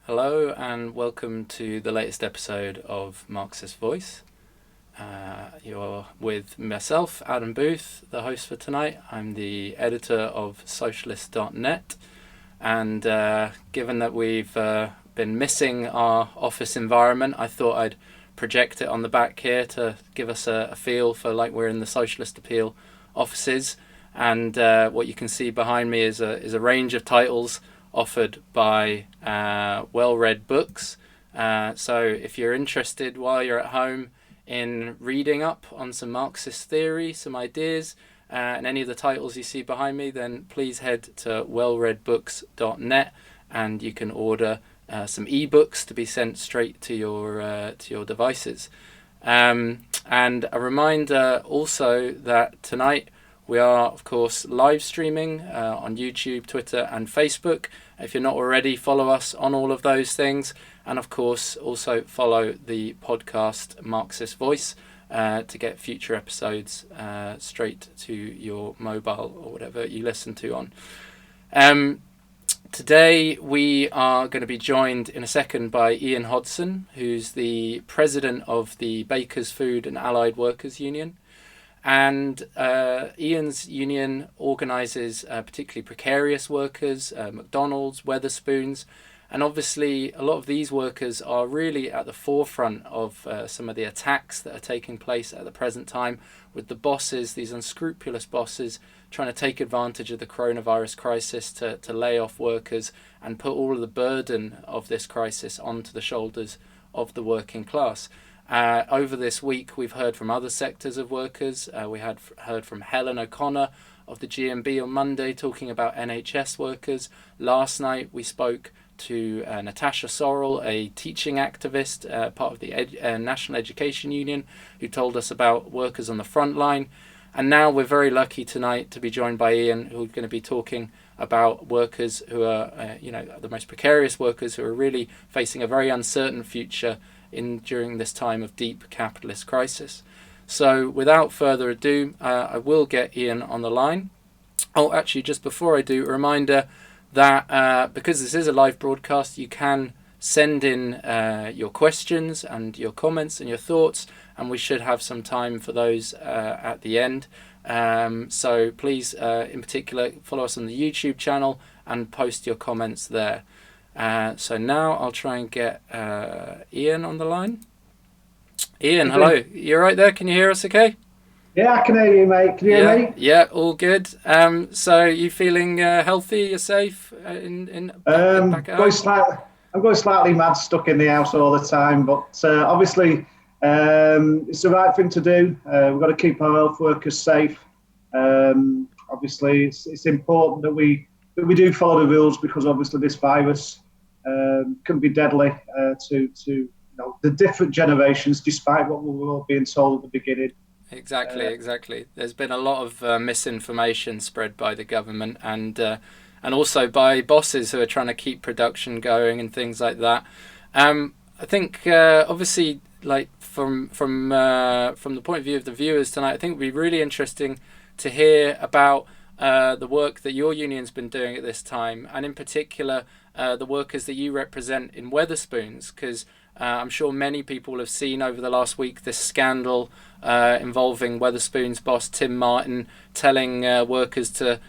Hello and welcome to the latest episode of Marxist Voice. You're with myself, Adam Booth, the host for tonight. I'm the editor of Socialist.net, and given that we've been missing our office environment, I thought I'd project it on the back here to give us a feel for like we're in the Socialist Appeal offices. And what you can see behind me is a range of titles offered by well-read books. So if you're interested while you're at home in reading up on some Marxist theory, some ideas, and any of the titles you see behind me, then please head to wellreadbooks.net and you can order some ebooks to be sent straight to your devices. And a reminder also that tonight we are, of course, live streaming on YouTube, Twitter, and Facebook. If you're not already, follow us on all of those things. And, of course, also follow the podcast Marxist Voice to get future episodes straight to your mobile or whatever you listen to on. Today we are going to be joined in a second by Ian Hodson, who's the president of the Bakers, Food and Allied Workers Union. And Ian's union organises particularly precarious workers, McDonald's, Wetherspoons, and obviously a lot of these workers are really at the forefront of some of the attacks that are taking place at the present time with the bosses, these unscrupulous bosses, trying to take advantage of the coronavirus crisis to lay off workers and put all of the burden of this crisis onto the shoulders of the working class. Over this week, we've heard from other sectors of workers. We had heard from Helen O'Connor of the GMB on Monday talking about NHS workers. Last night, we spoke to Natasha Sorrell, a teaching activist, part of the National Education Union, who told us about workers on the front line. And now we're very lucky tonight to be joined by Ian, who's going to be talking about workers who are, the most precarious workers who are really facing a very uncertain future during this time of deep capitalist crisis. So without further ado, I will get Ian on the line. Oh, actually, just before I do, a reminder that because this is a live broadcast, you can send in your questions and your comments and your thoughts, and we should have some time for those at the end. So please, in particular, follow us on the YouTube channel and post your comments there. So now I'll try and get Ian on the line. Ian, hello. You all right there? Can you hear us okay? Yeah, I can hear you, mate. Can you hear me? Yeah, all good. So you feeling healthy? You're safe back at home? I'm going slightly mad, stuck in the house all the time, but obviously it's the right thing to do. We've got to keep our health workers safe. Obviously, it's important that we do follow the rules because obviously this virus can be deadly to the different generations, despite what we were all being told at the beginning. Exactly. There's been a lot of misinformation spread by the government and also by bosses who are trying to keep production going and things like that. I think obviously, like from the point of view of the viewers tonight, I think it would be really interesting to hear about the work that your union's been doing at this time, and in particular the workers that you represent in Wetherspoons, because I'm sure many people have seen over the last week this scandal involving Wetherspoons boss Tim Martin telling workers to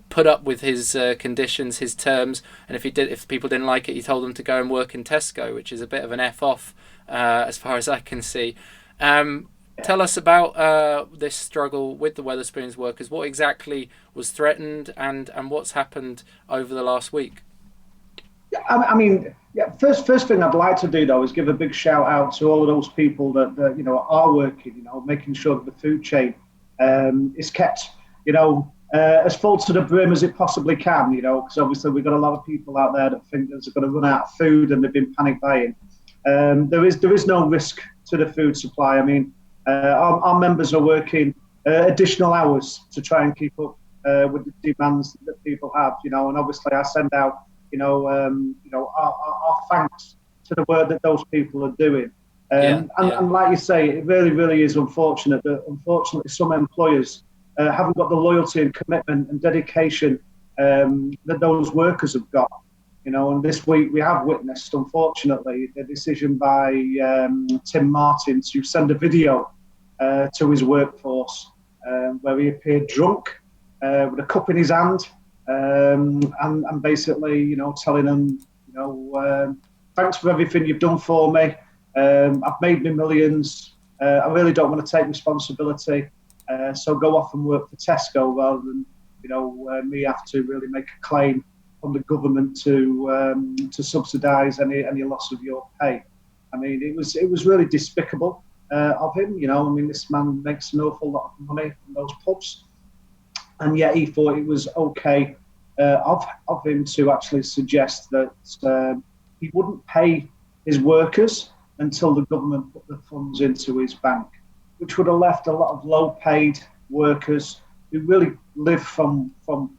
put up with his conditions, his terms, and if people didn't like it, he told them to go and work in Tesco, which is a bit of an F-off as far as I can see. Tell us about this struggle with the Wetherspoons workers. What exactly was threatened, and what's happened over the last week? First thing I'd like to do though is give a big shout out to all of those people that are working, making sure that the food chain is kept, as full to the brim as it possibly can, because obviously we've got a lot of people out there that think they're going to run out of food and they've been panic buying. There is no risk to the food supply. Our members are working additional hours to try and keep up with the demands that people have, and obviously I send out, our thanks to the work that those people are doing. And like you say, it really, really is unfortunate that unfortunately some employers haven't got the loyalty and commitment and dedication that those workers have got. And this week we have witnessed, unfortunately, the decision by Tim Martin to send a video to his workforce where he appeared drunk with a cup in his hand and basically, telling them, thanks for everything you've done for me. I've made me millions. I really don't want to take responsibility. So go off and work for Tesco rather than, me have to really make a claim on the government to subsidise any loss of your pay. I mean, it was really despicable of him. This man makes an awful lot of money from those pubs, and yet he thought it was okay of him to actually suggest that he wouldn't pay his workers until the government put the funds into his bank, which would have left a lot of low-paid workers who really live from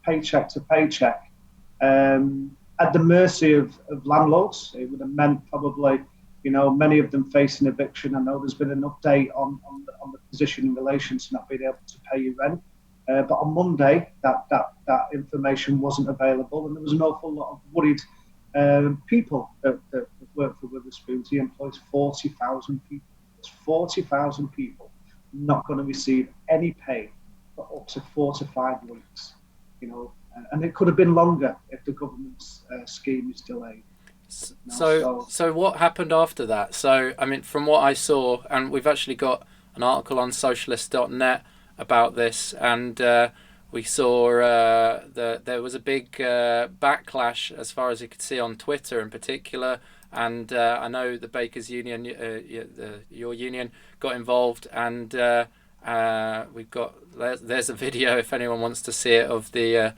paycheck to paycheck at the mercy of landlords. It would have meant probably, many of them facing eviction. I know there's been an update on the position in relation to not being able to pay your rent. But on Monday, that information wasn't available, and there was an awful lot of worried people that work for Wetherspoons. He employs 40,000 people. There's 40,000 people not going to receive any pay for up to 4 to 5 weeks. And it could have been longer if the government's scheme is delayed. So what happened after that? So, from what I saw, and we've actually got an article on socialist.net about this, and we saw that there was a big backlash as far as you could see on Twitter in particular, and I know the Bakers Union, your union, got involved, and we've got there's a video if anyone wants to see it of the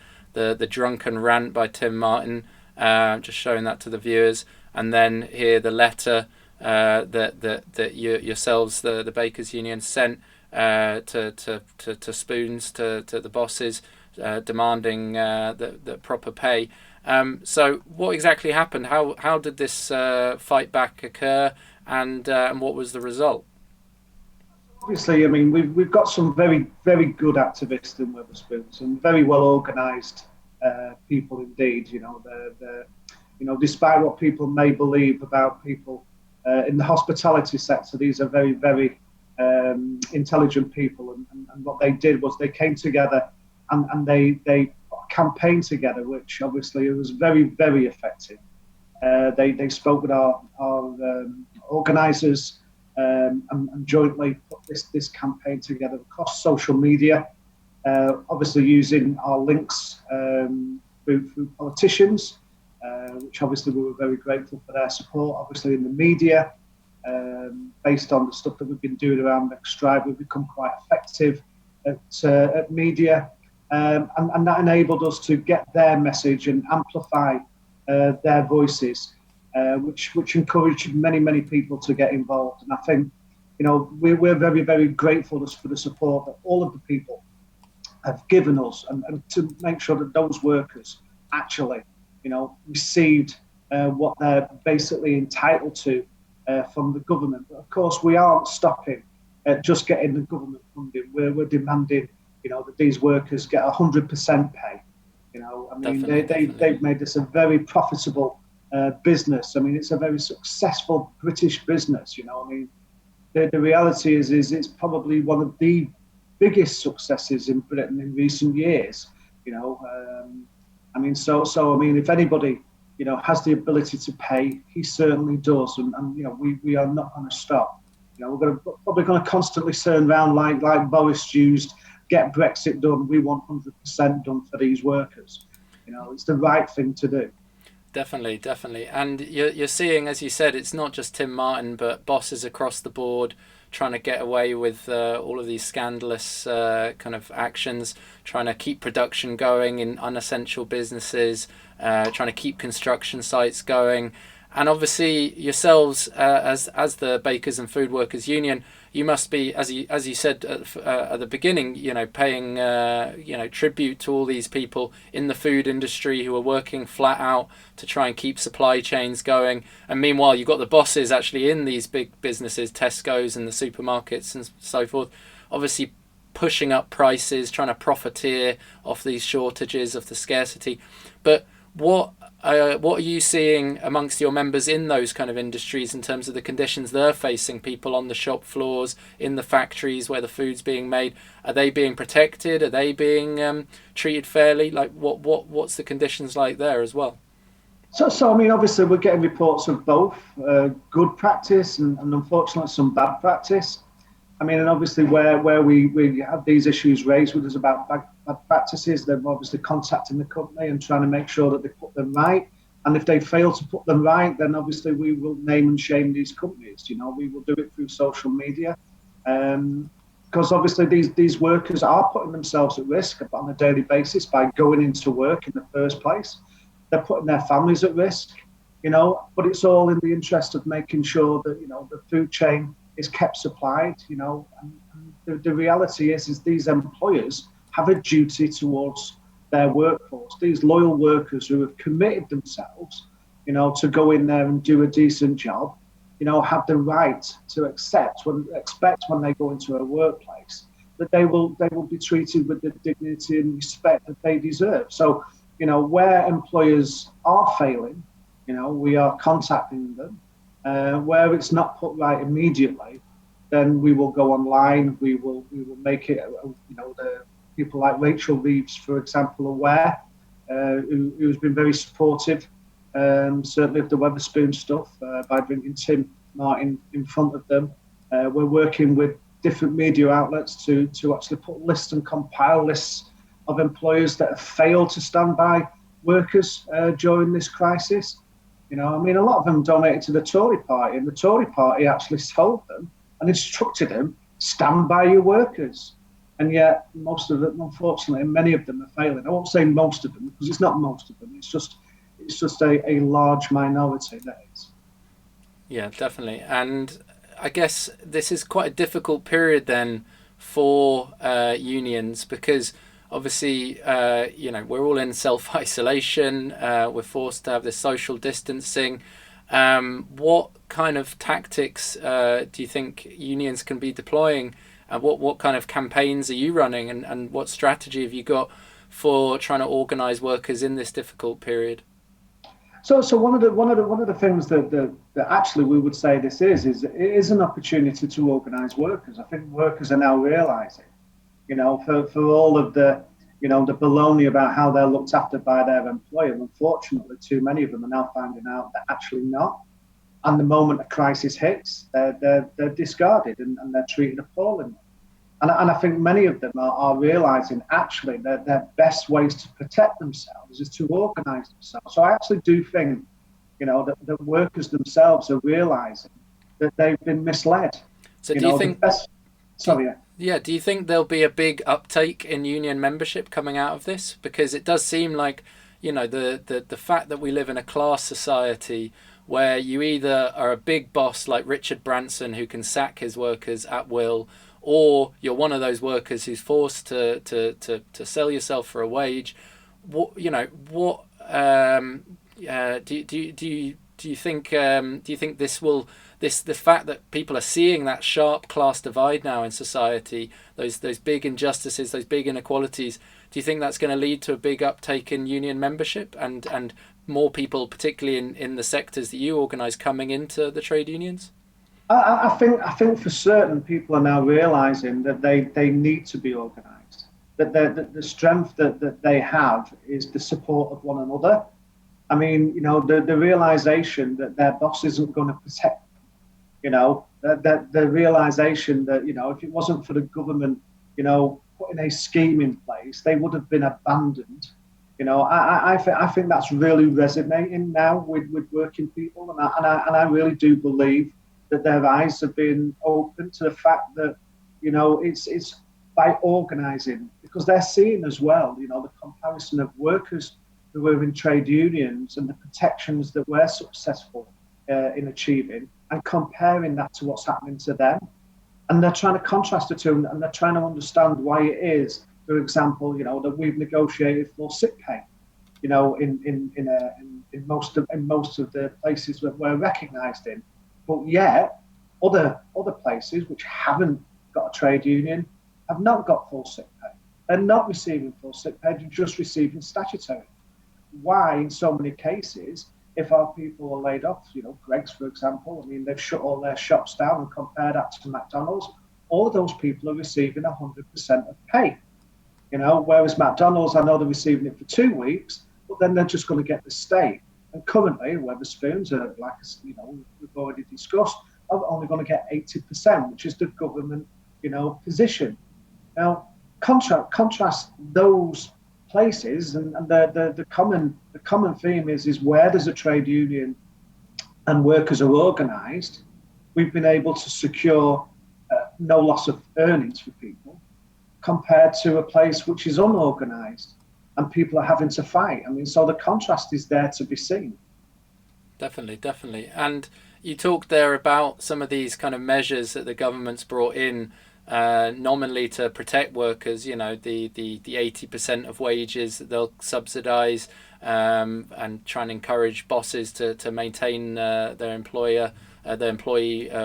drunken rant by Tim Martin, just showing that to the viewers, and then here the letter that yourselves, the Bakers Union, sent to Spoons, to the bosses, demanding the proper pay. So what exactly happened? How did this fight back occur, and what was the result? Obviously, we've got some very, very good activists in Wetherspoons and very well organised people indeed. Despite what people may believe about people in the hospitality sector, these are very, very intelligent people, and what they did was they came together and they campaigned together, which obviously was very, very effective. They spoke with our organisers and jointly put this campaign together across social media, obviously using our links through politicians, which obviously we were very grateful for their support. Obviously in the media, based on the stuff that we've been doing around McStrive, we've become quite effective at media, and that enabled us to get their message and amplify their voices, which encouraged many, many people to get involved. And I think, we're very, very grateful for the support that all of the people have given us, and to make sure that those workers actually, received what they're basically entitled to from the government. But of course, we aren't stopping at just getting the government funding. We're demanding, that these workers get 100% pay. They've made this a very profitable business. It's a very successful British business. The reality is it's probably one of the biggest successes in Britain in recent years. If anybody, has the ability to pay, he certainly does, and we are not going to stop. We're probably going to constantly turn around like Boris used, get Brexit done. We want 100% done for these workers. It's the right thing to do. Definitely. And you're seeing, as you said, it's not just Tim Martin, but bosses across the board trying to get away with all of these scandalous kind of actions, trying to keep production going in unessential businesses, trying to keep construction sites going. And obviously yourselves, as the Bakers and Food Workers Union, you must be, as you said at the beginning, paying tribute to all these people in the food industry who are working flat out to try and keep supply chains going. And meanwhile, you've got the bosses actually in these big businesses, Tesco's and the supermarkets and so forth, obviously pushing up prices, trying to profiteer off these shortages, of the scarcity. But what What are you seeing amongst your members in those kind of industries in terms of the conditions they're facing? People on the shop floors, in the factories where the food's being made, are they being protected? Are they being treated fairly? Like what's the conditions like there as well? So I mean, obviously, we're getting reports of both good practice and unfortunately some bad practice. I mean, and obviously, where we have these issues raised with us about bad practices, they're obviously contacting the company and trying to make sure that they put them right. And if they fail to put them right, then obviously we will name and shame these companies. You know, we will do it through social media, because obviously these workers are putting themselves at risk on a daily basis by going into work in the first place. They're putting their families at risk, you know, but it's all in the interest of making sure that, you know, the food chain is kept supplied, you know, and the reality is these employers have a duty towards their workforce. These loyal workers who have committed themselves, you know, to go in there and do a decent job, you know, have the right to expect when they go into a workplace that they will be treated with the dignity and respect that they deserve. So, you know, where employers are failing, you know, we are contacting them. Where it's not put right immediately, then we will go online. We will make it, you know, the people like Rachel Reeves, for example, aware, who's been very supportive, certainly of the Wetherspoons stuff, by bringing Tim Martin in front of them. We're working with different media outlets to actually put lists and compile lists of employers that have failed to stand by workers during this crisis. You know, I mean, a lot of them donated to the Tory party, and the Tory party actually told them and instructed them, stand by your workers. And yet, most of them, unfortunately, many of them are failing. I won't say most of them, because it's not most of them. It's just a large minority that is. Yeah, definitely. And I guess this is quite a difficult period then for unions, because obviously, you know, we're all in self-isolation. We're forced to have this social distancing. What kind of tactics do you think unions can be deploying? What kind of campaigns are you running, and what strategy have you got for trying to organise workers in this difficult period? So one of the things that actually we would say this is it is an opportunity to organise workers. I think workers are now realising, you know, for all of the, you know, the baloney about how they're looked after by their employer. Unfortunately, too many of them are now finding out that actually not. And the moment a crisis hits, they're discarded and they're treated appallingly. And I think many of them are realising actually that their best ways to protect themselves is to organise themselves. So I actually do think, you know, that workers themselves are realising that they've been misled. So you do know, you think? Do you think there'll be a big uptake in union membership coming out of this? Because it does seem like, you know, the fact that we live in a class society where you either are a big boss like Richard Branson who can sack his workers at will, or you're one of those workers who's forced to sell yourself for a wage. What, you know, what do you think the fact that people are seeing that sharp class divide now in society, those big injustices, those big inequalities, do you think that's going to lead to a big uptake in union membership and more people, particularly in the sectors that you organise, coming into the trade unions? I think for certain people are now realising that they need to be organised, that the strength that they have is the support of one another. I mean, you know, the realisation that their boss isn't going to protect them, you know, the realisation that, you know, if it wasn't for the government, you know, putting a scheme in place, they would have been abandoned. You know, I think that's really resonating now with working people, and I really do believe that their eyes have been open to the fact that, you know, it's by organising, because they're seeing as well, you know, the comparison of workers who are in trade unions and the protections that we're successful in achieving, and comparing that to what's happening to them. And they're trying to contrast the two, and they're trying to understand why it is, for example, you know, that we've negotiated for sick pay, you know, in most of the places that we're recognised in. But yet, other places which haven't got a trade union have not got full sick pay. They're not receiving full sick pay, they're just receiving statutory. why in so many cases, if our people are laid off, Greggs, for example, I mean, they've shut all their shops down, and compare that to McDonald's, all of those people are receiving 100% of pay. Whereas McDonald's, I know they're receiving it for 2 weeks, but then they're just going to get the stay. And currently, Wetherspoons, like we've already discussed, are only going to get 80%, which is the government, position. Now, contrast those places, and the common theme is where there's a trade union and workers are organised, we've been able to secure no loss of earnings for people, compared to a place which is unorganised and people are having to fight. I mean, so the contrast is there to be seen. Definitely. And you talked there about some of these kind of measures that the government's brought in nominally to protect workers, the 80% of wages that they'll subsidise, and try and encourage bosses to maintain their employee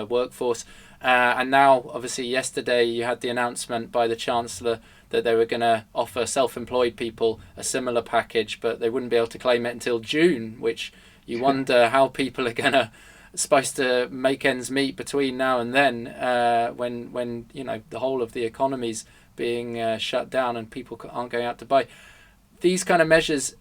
workforce. And now, obviously, yesterday you had the announcement by the Chancellor that they were going to offer self-employed people a similar package, but they wouldn't be able to claim it until June, which you wonder how people are supposed to make ends meet between now and then, when the whole of the economy's being shut down and people aren't going out to buy. These kind of measures,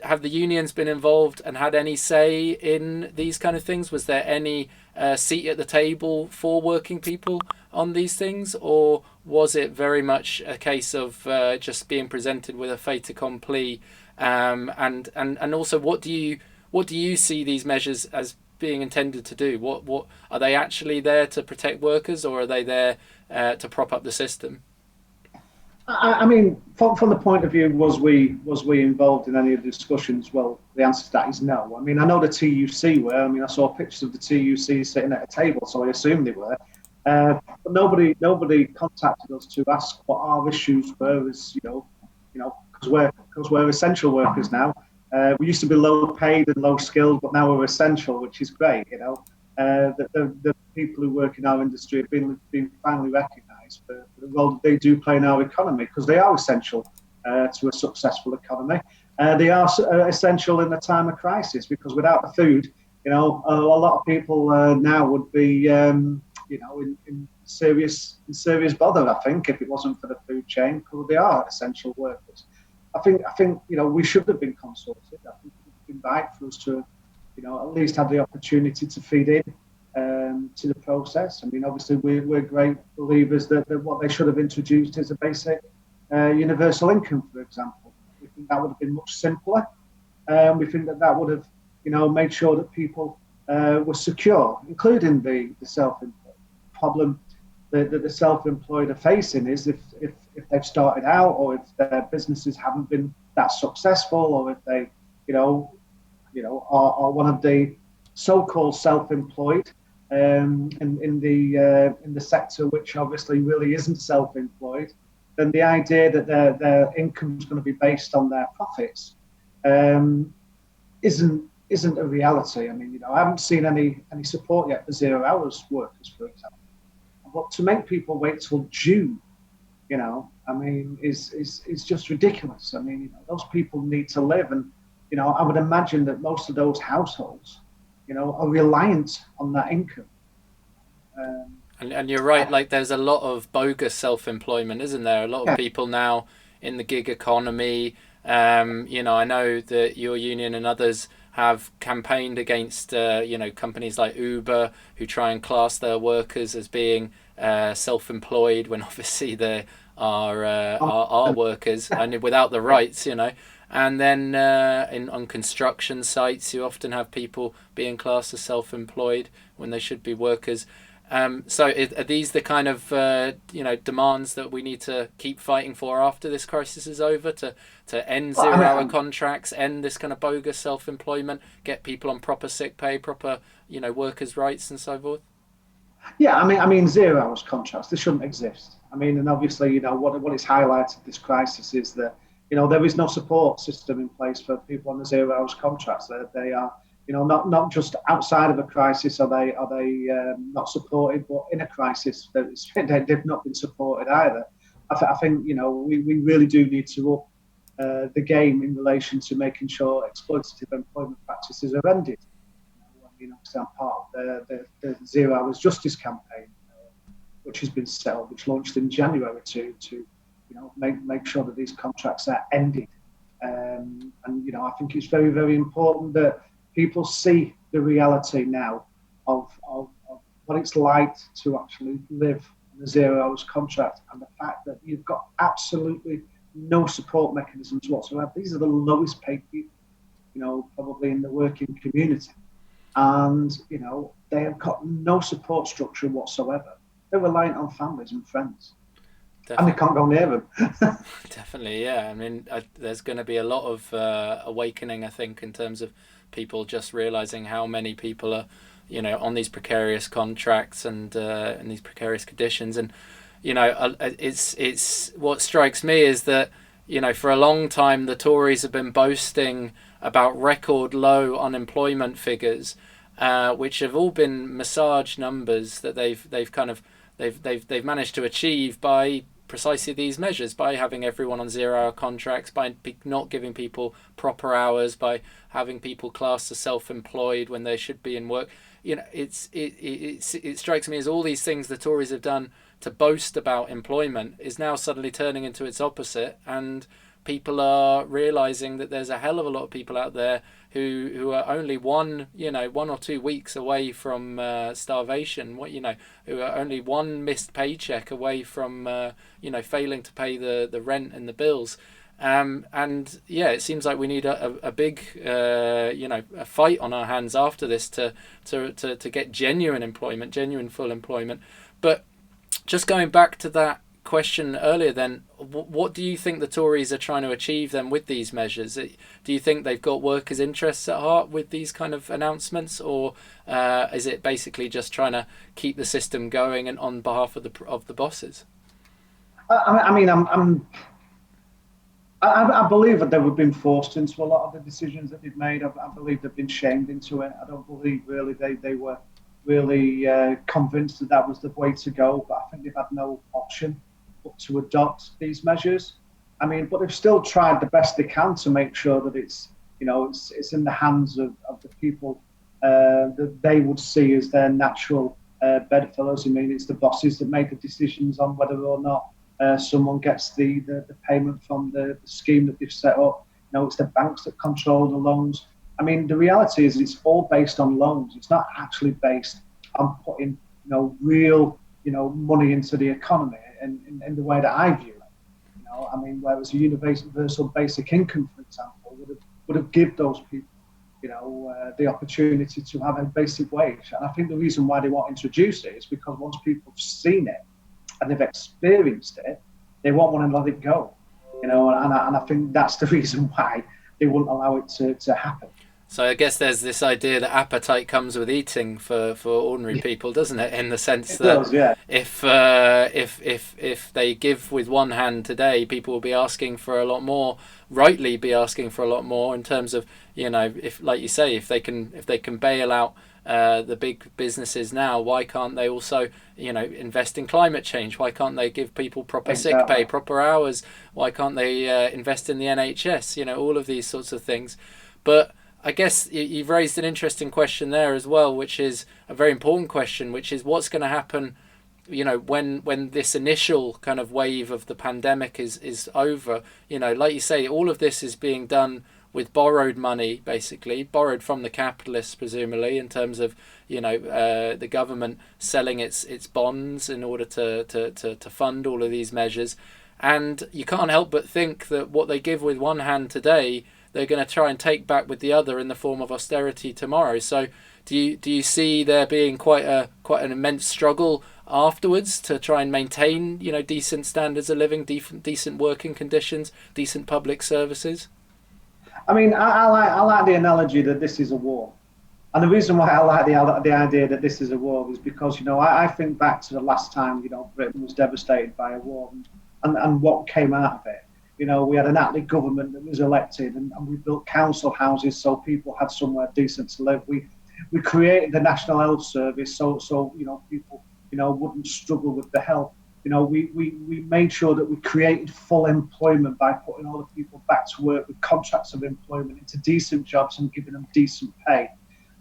have the unions been involved and had any say in these kind of things? Was there any seat at the table for working people on these things, or was it very much a case of just being presented with a fait accompli? And also, what do you see these measures as being intended to do? What are they actually there to protect workers, or are they there to prop up the system? I mean, from the point of view, was we involved in any of the discussions? Well, the answer to that is no. I mean, I know the TUC were. I mean, I saw pictures of the TUC sitting at a table, so I assume they were. But nobody contacted us to ask what our issues were, as because we're essential workers now. We used to be low paid and low skilled, but now we're essential, which is great. The people who work in our industry have been finally recognised for the role that they do play in our economy, because they are essential to a successful economy. They are essential in a time of crisis, because without the food, a lot of people now would be, in serious bother, I think, if it wasn't for the food chain, because they are essential workers. I think we should have been consulted. I think it would have been right for us to, at least have the opportunity to feed in to the process. I mean, obviously, we're great believers that what they should have introduced is a basic universal income, for example. We think that would have been much simpler. We think that would have, made sure that people were secure, including the self-employed. Problem that the self-employed are facing is if they've started out, or if their businesses haven't been that successful, or if they, are one of the so-called self-employed in the sector, which obviously really isn't self-employed, then the idea that their income is going to be based on their profits isn't a reality. I mean, I haven't seen any support yet for 0 hours workers, for example. But to make people wait till June, I mean, is just ridiculous. I mean, those people need to live, and I would imagine that most of those households, are reliant on that income. And you're right, like there's a lot of bogus self-employment, isn't there? A lot of people now in the gig economy. I know that your union and others have campaigned against, companies like Uber, who try and class their workers as being self-employed, when obviously they are workers and without the rights, And then on construction sites, you often have people being classed as self-employed when they should be workers. So are these the kind of demands that we need to keep fighting for after this crisis is over, to end 0 hour contracts, end this kind of bogus self-employment, get people on proper sick pay, proper workers' rights and so forth? Yeah, I mean 0 hours contracts, they shouldn't exist. I mean, and obviously what is highlighted this crisis is that there is no support system in place for people on the 0 hours contracts. They are not just outside of a crisis are they not supported, but in a crisis they've not been supported either. I think we really do need to up the game in relation to making sure exploitative employment practices are ended. I'm part of the 0 Hours Justice campaign, which has been set up, which launched in January to make sure that these contracts are ended. And I think it's very, very important that people see the reality now of what it's like to actually live in a 0 hours contract, and the fact that you've got absolutely no support mechanisms whatsoever. These are the lowest paid people, probably in the working community. And, they have got no support structure whatsoever. They're reliant on families and friends. Definitely. And they can't go near them. Definitely, yeah. I mean, there's going to be a lot of awakening, I think, in terms of people just realising how many people are, on these precarious contracts and in these precarious conditions. And, it's what strikes me is that, for a long time, the Tories have been boasting about record low unemployment figures, which have all been massaged numbers that they've managed to achieve by precisely these measures, by having everyone on 0 hour contracts, by not giving people proper hours, by having people classed as self-employed when they should be in work. It strikes me as all these things the Tories have done to boast about employment is now suddenly turning into its opposite, and people are realizing that there's a hell of a lot of people out there who are only 1 or 2 weeks away from starvation, who are only one missed paycheck away from failing to pay the rent and the bills. And yeah, it seems like we need a big a fight on our hands after this to get genuine employment, genuine full employment. But just going back to that question earlier, then, what do you think the Tories are trying to achieve then with these measures? Do you think they've got workers' interests at heart with these kind of announcements, or is it basically just trying to keep the system going and on behalf of the bosses? I believe that they've been forced into a lot of the decisions that they've made. I believe they've been shamed into it. I don't believe really they were really convinced that was the way to go, but I think they've had no option but to adopt these measures. But they've still tried the best they can to make sure that it's in the hands of the people that they would see as their natural bedfellows. It's the bosses that make the decisions on whether or not someone gets the payment from the scheme that they've set up. It's the banks that control the loans. The reality is it's all based on loans. It's not actually based on putting, real, money into the economy in the way that I view it. Whereas a universal basic income, for example, would have given those people, the opportunity to have a basic wage. And I think the reason why they won't introduce it is because once people have seen it and they've experienced it, they won't want to let it go. And I think that's the reason why they wouldn't allow it to happen. So I guess there's this idea that appetite comes with eating for ordinary people, doesn't it? In the sense that if they give with one hand today, people will be asking for a lot more, rightly be asking for a lot more in terms of, if, like you say, if they can bail out the big businesses now, why can't they also invest in climate change? Why can't they give people proper sick pay, proper hours? Why can't they invest in the NHS? All of these sorts of things. But I guess you've raised an interesting question there as well, which is a very important question, which is what's going to happen, when this initial kind of wave of the pandemic is over. Like you say, all of this is being done with borrowed money, basically borrowed from the capitalists, presumably, in terms of the government selling its bonds in order to fund all of these measures. And you can't help but think that what they give with one hand today, they're going to try and take back with the other in the form of austerity tomorrow. So do you see there being quite an immense struggle afterwards to try and maintain decent standards of living, decent working conditions, decent public services? I like the analogy that this is a war. And the reason why I like the idea that this is a war is because, I think back to the last time, Britain was devastated by a war and what came out of it. We had an Attlee government that was elected and we built council houses so people had somewhere decent to live. We created the National Health Service so people, wouldn't struggle with the health. we made sure that we created full employment by putting all the people back to work with contracts of employment into decent jobs and giving them decent pay.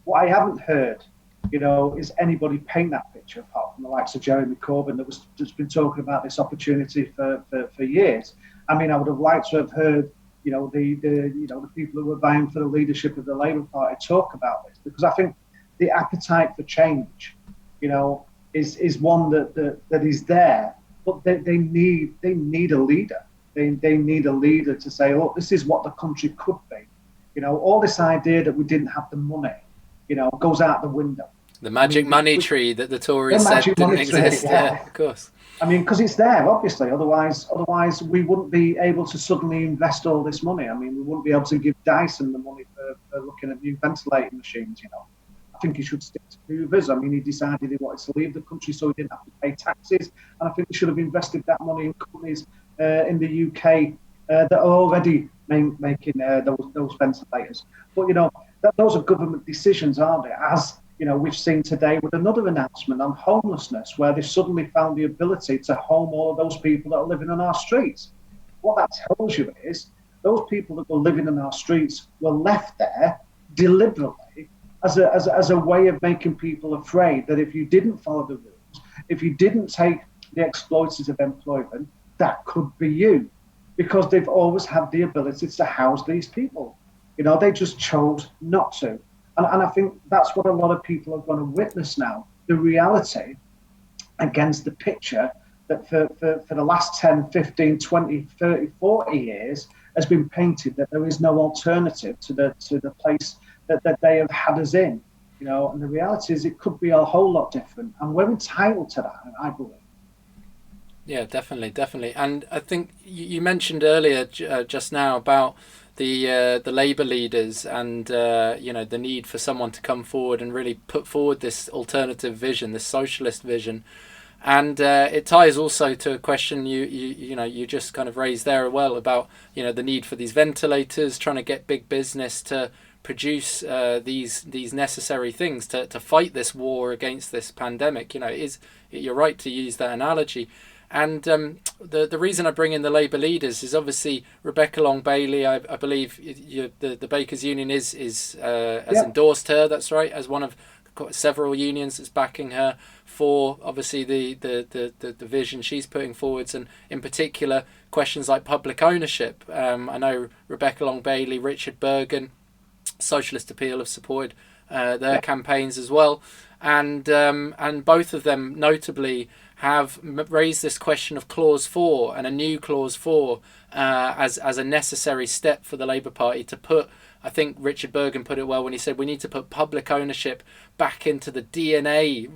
What I haven't heard, is anybody paint that picture apart from the likes of Jeremy Corbyn that's been talking about this opportunity for years. I mean, I would have liked to have heard, the people who were vying for the leadership of the Labour Party talk about this, because I think the appetite for change, is one that is there, but they need a leader. They need a leader to say, oh, this is what the country could be. All this idea that we didn't have the money, goes out the window. The magic money tree that the Tories said didn't exist. Yeah, of course. I mean, because it's there, obviously. Otherwise, we wouldn't be able to suddenly invest all this money. I mean, we wouldn't be able to give Dyson the money for looking at new ventilating machines, I think he should stick to Hoovers. I mean, he decided he wanted to leave the country so he didn't have to pay taxes. And I think he should have invested that money in companies in the UK that are already making those ventilators. But, those are government decisions, aren't they? As, we've seen today with another announcement on homelessness, where they've suddenly found the ability to home all of those people that are living on our streets. What that tells you is those people that were living in our streets were left there deliberately as a way of making people afraid that if you didn't follow the rules, if you didn't take the exploitative employment, that could be you, because they've always had the ability to house these people. They just chose not to. And I think that's what a lot of people are going to witness now, the reality against the picture that for the last 10, 15, 20, 30, 40 years has been painted, that there is no alternative to the place that they have had us in, and the reality is it could be a whole lot different, and we're entitled to that, I believe. Yeah, definitely. And I think you mentioned earlier just now about the Labour leaders and the need for someone to come forward and really put forward this alternative vision, this socialist vision. And it ties also to a question you just kind of raised there as well about the need for these ventilators, trying to get big business to produce these necessary things to fight this war against this pandemic. You're right to use that analogy. And the reason I bring in the Labour leaders is obviously Rebecca Long-Bailey. I believe the Bakers Union has endorsed her. That's right, as one of several unions that's backing her for obviously the vision she's putting forwards, and in particular questions like public ownership. I know Rebecca Long-Bailey, Richard Bergen, Socialist Appeal have supported their campaigns as well, and both of them notably have raised this question of Clause 4 and a new Clause 4 as a necessary step for the Labour Party to put. I think Richard Bergen put it well when he said we need to put public ownership back into the DNA,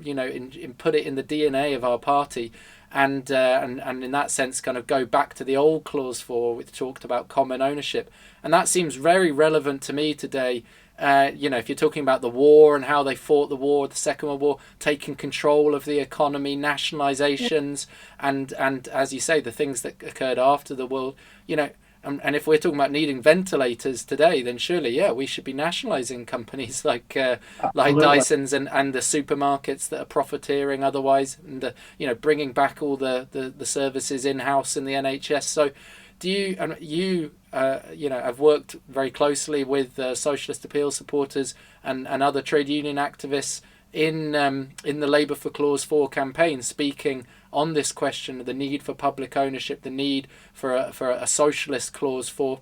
put it in the DNA of our party, and in that sense kind of go back to the old Clause 4, which talked about common ownership. And that seems very relevant to me today. If you're talking about the war and how they fought the war, the Second World War, taking control of the economy, nationalizations, and as you say, the things that occurred after the world, and if we're talking about needing ventilators today, then surely, we should be nationalising companies like Dyson's and the supermarkets that are profiteering otherwise, and bringing back all the services in house in the NHS. So, do you have worked very closely with Socialist Appeal supporters and other trade union activists in the Labour for Clause 4 campaign, speaking on this question of the need for public ownership, the need for a socialist Clause 4.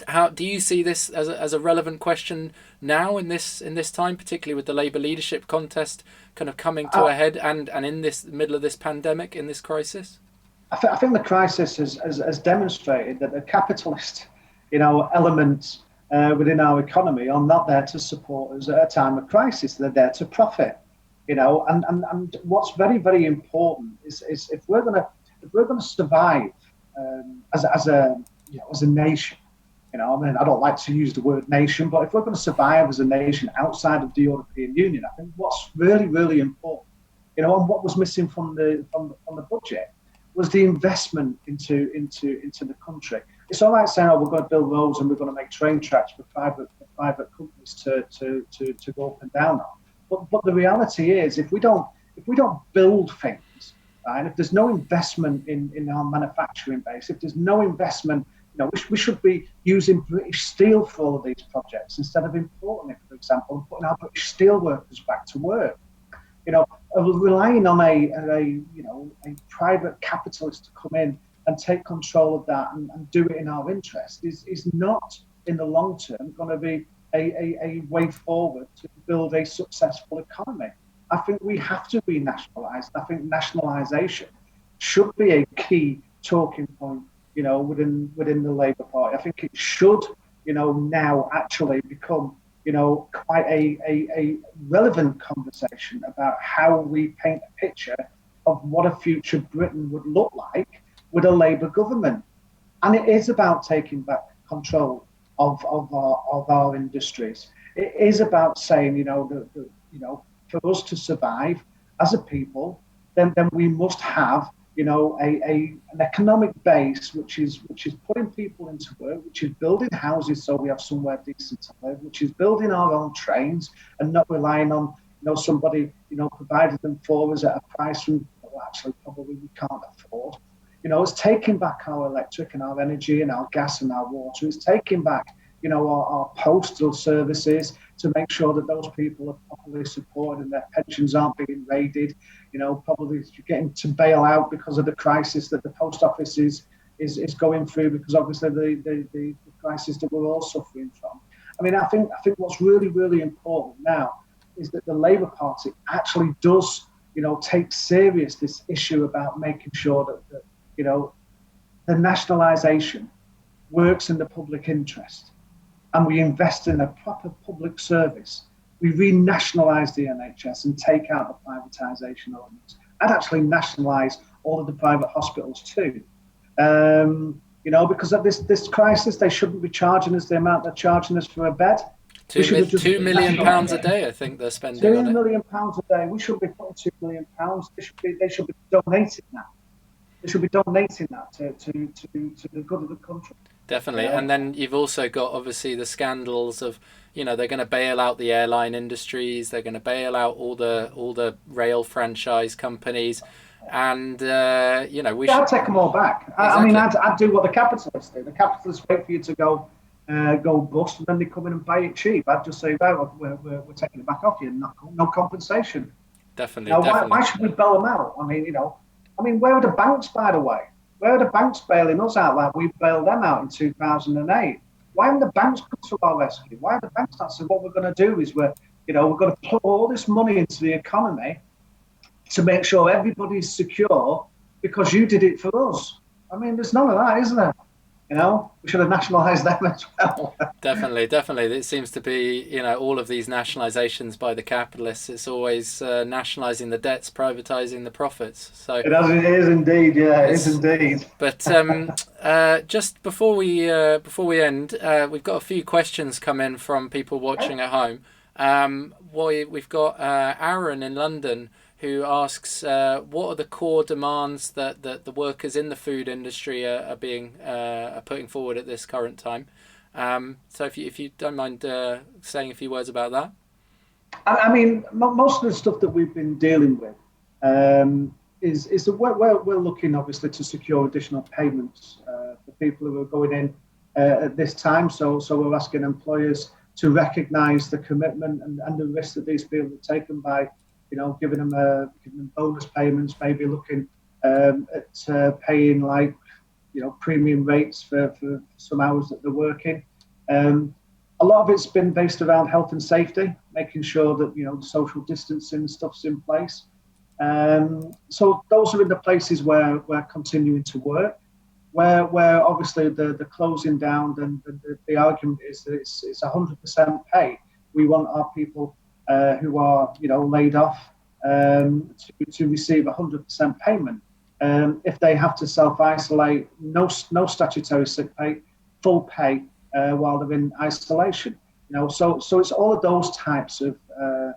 How do you see this as a relevant question now in this time, particularly with the Labour leadership contest kind of coming to a head and in this middle of this pandemic, in this crisis? I think the crisis has demonstrated that the capitalist, elements within our economy are not there to support us at a time of crisis. They're there to profit, And what's very, very important is if we're gonna survive as a nation, I don't like to use the word nation, but if we're going to survive as a nation outside of the European Union, I think what's really, really important, and what was missing from the budget was the investment into the country. It's all right saying, we're going to build roads and we're going to make train tracks for private companies to go up and down on. But the reality is, if we don't build things right? And if there's no investment in our manufacturing base, if there's no investment, we should be using British steel for all of these projects instead of importing it, for example, and putting our British steel workers back to work. Relying on a private capitalist to come in and take control of that and do it in our interest is not in the long term going to be a way forward to build a successful economy. I think we have to renationalise. I think nationalisation should be a key talking point, within the Labour Party. I think it should, now actually become, quite a relevant conversation about how we paint a picture of what a future Britain would look like with a Labour government. And it is about taking back control of our industries. It is about saying, for us to survive as a people, then we must have, an economic base which is putting people into work, which is building houses so we have somewhere decent to live, which is building our own trains and not relying on somebody providing them for us at a price actually probably we can't afford. It's taking back our electric and our energy and our gas and our water. It's taking back our postal services to make sure that those people are properly supported and their pensions aren't being raided. Probably getting to bail out because of the crisis that the post office is going through, because obviously the crisis that we're all suffering from. I think what's really, really important now is that the Labour Party actually does, take serious this issue about making sure that the nationalisation works in the public interest, and we invest in a proper public service. We renationalise the NHS and take out the privatisation elements, and actually nationalise all of the private hospitals too. Because of this crisis, they shouldn't be charging us the amount they're charging us for a bed. £2 million a day, I think they're spending on it. £2 million a day. We should be putting £2 million. They should be donating that. They should be donating that to the good of the country. Definitely. And then you've also got obviously the scandals of, they're going to bail out the airline industries, they're going to bail out all the rail franchise companies, and we should take them all back. Exactly. I'd do what the capitalists do. The capitalists wait for you to go bust, and then they come in and buy it cheap. I'd just say, we're taking it back off you, no compensation. Definitely. Now, definitely. Why should we bail them out? Where are the banks, by the way? Where are the banks bailing us out like we bailed them out in 2008? Why haven't the banks come to our rescue? Why have the banks not said what we're going to do is we're going to put all this money into the economy to make sure everybody's secure because you did it for us? There's none of that, isn't there? We should have nationalised them as well. Definitely. It seems to be, all of these nationalisations by the capitalists, it's always nationalising the debts, privatising the profits. So it is indeed, yeah, it is indeed. But just before we end, we've got a few questions come in from people watching at home. We've got Aaron in London, who asks, what are the core demands that the workers in the food industry are putting forward at this current time? So if you don't mind saying a few words about that. Most of the stuff that we've been dealing with is that we're looking obviously to secure additional payments for people who are going in at this time. So we're asking employers to recognise the commitment and the risk that these people have taken by giving them bonus payments, maybe looking at paying premium rates for some hours that they're working. A lot of it's been based around health and safety, making sure that the social distancing stuff's in place. So those are in the places where we're continuing to work. Where obviously the closing down, and the argument is that it's 100% pay. We want our people who are laid off to receive 100% payment. If they have to self-isolate, no statutory sick pay, full pay while they're in isolation. So it's all of those types of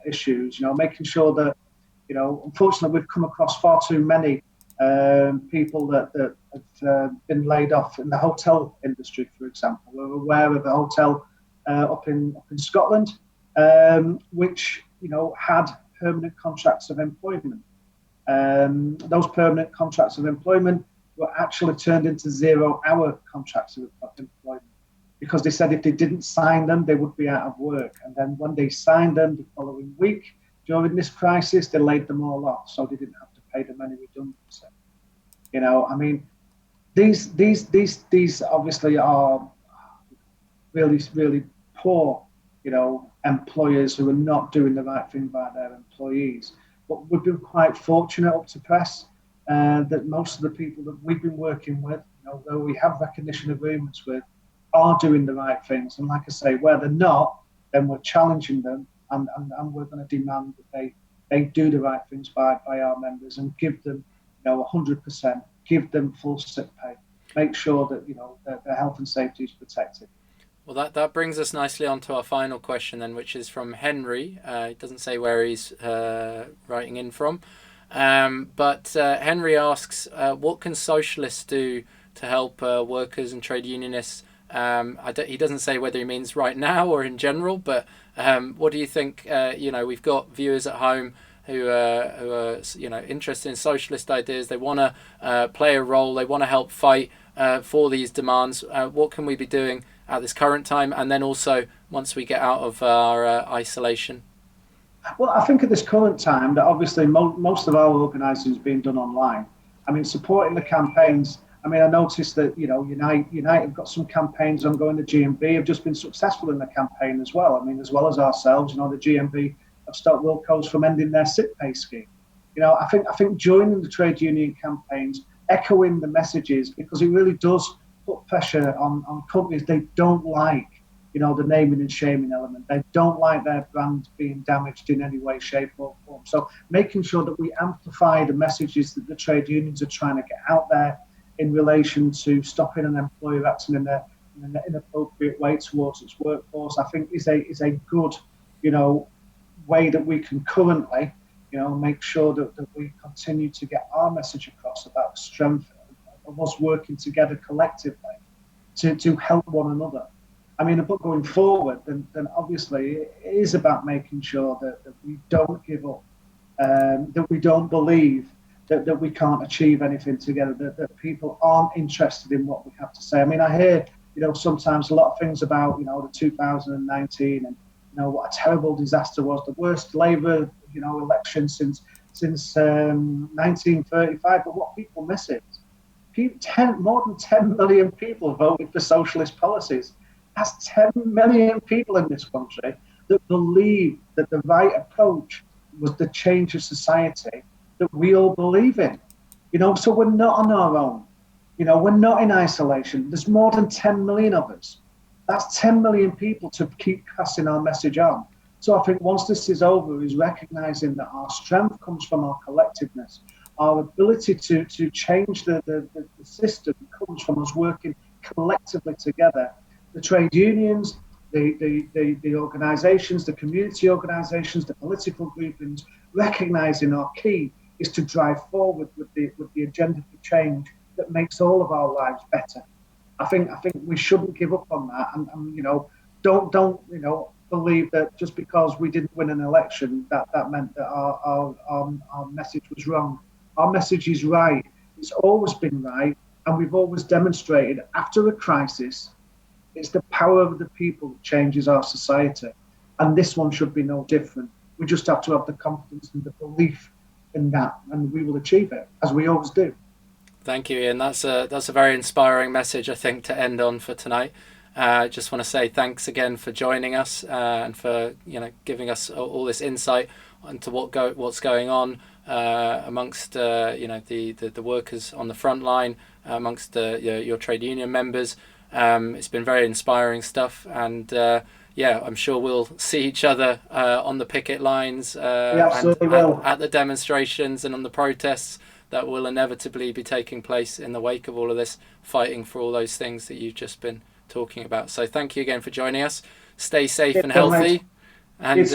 issues. Making sure that unfortunately we've come across far too many people that have been laid off in the hotel industry, for example. We're aware of a hotel up in Scotland, which had permanent contracts of employment. those permanent contracts of employment were actually turned into 0-hour contracts of employment, because they said if they didn't sign them, they would be out of work. And then when they signed them the following week, during this crisis, they laid them all off, so they didn't have to pay them any redundancy. You know, I mean, these obviously are really, really poor, you know, employers who are not doing the right thing by their employees. But we've been quite fortunate up to press that most of the people that we've been working with, you know, though we have recognition agreements with, are doing the right things. And like I say, where they're not, then we're challenging them, and we're going to demand that they do the right things by our members and give them, you know, 100%, give them full sick pay, make sure that, you know, their health and safety is protected. Well, that brings us nicely on to our final question then, which is from Henry. It doesn't say where he's writing in from. But Henry asks, what can socialists do to help workers and trade unionists? He doesn't say whether he means right now or in general, but what do you think? You know, we've got viewers at home who are you know, interested in socialist ideas. They want to play a role. They want to help fight for these demands. What can we be doing at this current time, and then also once we get out of our isolation? Well, I think at this current time that obviously most of our organising is being done online. I mean, supporting the campaigns. I mean, I noticed that, you know, Unite have got some campaigns ongoing. The GMB have just been successful in the campaign as well. I mean, as well as ourselves, you know, the GMB have stopped Wilco's from ending their sick pay scheme. You know, I think joining the trade union campaigns, echoing the messages, because it really does put pressure on companies. They don't like, you know, the naming and shaming element. They don't like their brand being damaged in any way, shape or form. So making sure that we amplify the messages that the trade unions are trying to get out there in relation to stopping an employer acting in an inappropriate way towards its workforce, I think is a good, you know, way that we can currently, you know, make sure that we continue to get our message across about the strength of us working together collectively to help one another. I mean, but going forward, then obviously it is about making sure that we don't give up, that we don't believe that we can't achieve anything together, that people aren't interested in what we have to say. I mean, I hear, you know, sometimes a lot of things about, you know, the 2019 and, you know, what a terrible disaster was, the worst Labour, you know, election since 1935. But what people miss is more than 10 million people voted for socialist policies. That's 10 million people in this country that believe that the right approach was the change of society that we all believe in. You know, so we're not on our own. You know, we're not in isolation. There's more than 10 million of us. That's 10 million people to keep passing our message on. So I think once this is over, is recognizing that our strength comes from our collectiveness. Our ability to change the system comes from us working collectively together. The trade unions, the organisations, the community organisations, the political groupings, recognising our key is to drive forward with the agenda for change that makes all of our lives better. I think we shouldn't give up on that, and you know, don't you know, believe that just because we didn't win an election that meant that our message was wrong. Our message is right. It's always been right, and we've always demonstrated after a crisis, it's the power of the people that changes our society, and this one should be no different. We just have to have the confidence and the belief in that, and we will achieve it, as we always do. Thank you, Ian. That's a very inspiring message, I think, to end on for tonight. I just want to say thanks again for joining us and for, you know, giving us all this insight into what's going on amongst you know, the workers on the front line, amongst your trade union members. It's been very inspiring stuff, and yeah, I'm sure we'll see each other on the picket lines and at the demonstrations and on the protests that will inevitably be taking place in the wake of all of this fighting for all those things that you've just been talking about. So thank you again for joining us. Stay safe and healthy. And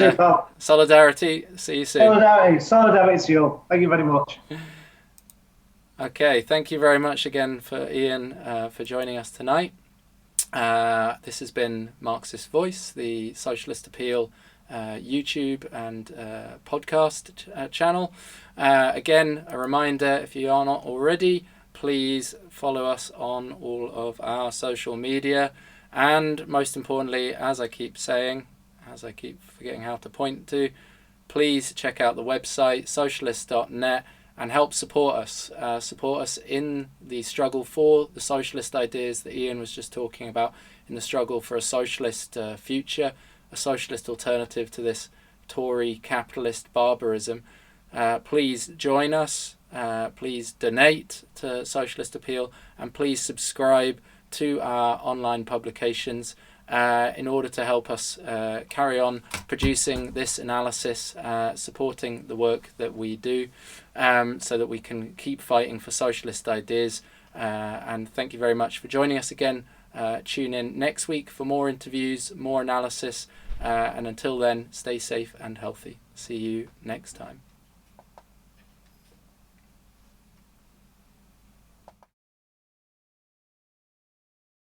solidarity. See you soon. Solidarity to you all. Thank you very much. Okay, thank you very much again for Ian for joining us tonight. This has been Marxist Voice, the socialist appeal YouTube and podcast channel. Again, a reminder, if you are not already, please follow us on all of our social media. And most importantly, as I keep saying, as I keep forgetting how to point to, please check out the website socialist.net and help support us. Support us in the struggle for the socialist ideas that Ian was just talking about, in the struggle for a socialist future, a socialist alternative to this Tory capitalist barbarism. Please join us. Please donate to Socialist Appeal, and please subscribe to our online publications in order to help us carry on producing this analysis, supporting the work that we do, so that we can keep fighting for socialist ideas. And thank you very much for joining us again. Tune in next week for more interviews, more analysis, and until then, stay safe and healthy. See you next time.